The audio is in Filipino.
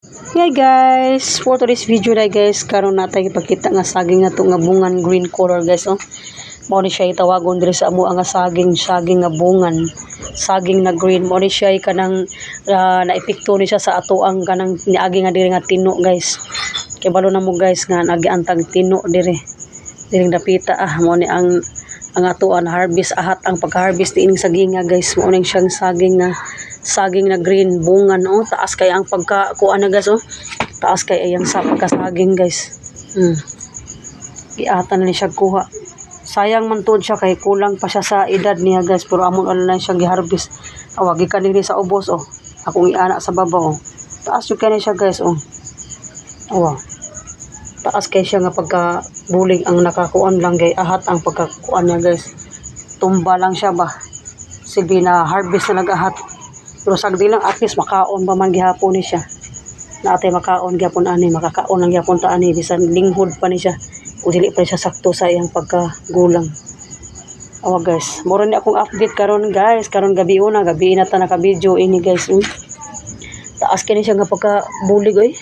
Hey guys, for today's video na guys, karon natay ipakita nga saging na to nga bungan green color guys. Oh, mao ni siya itawagon diri sa amo nga saging nga bungan, saging na green. Mao ni siya kanang naepekto ni siya sa ato ang kanang niagi nga diri nga tino guys. Kay balo na mo guys nga nagiantang tino diri dapita. Mao ni ang ato an harvest ahat ang pagka-harvest ining saging nga guys. Mao ning siyang saging na green bungan. Oh, taas kay ang pagka-kuan na guys. Oh, taas kay ayang sa pagkasaging guys. Giatan na ni siya kuha. Sayang man tuod siya kay kulang pa siya sa edad niya guys, pero amon na siya gi-harvest. Awagi kanini sa ubos. Oh, akong iana sa babaw. Oh, taas yung kani siya guys. Oh, awa, taas kay siya nga pagka-bulig ang nakakuan lang kay ahat ang pagkakuan niya guys. Tumba lang siya ba, silbi na harvest na nag-ahat. Pero sagdi lang at least makaon ba man gihapon ni siya. Natay makaon gyapon ani, makakaon lang gyapon ta ani bisan linghod pa ni siya. O dili pa siya sakto sa iyang pagkagulang. Awa guys, moro ni akong update karon guys, karon gabi na ta naka-video ini guys. Taas kini siya nga pagka bulig oy.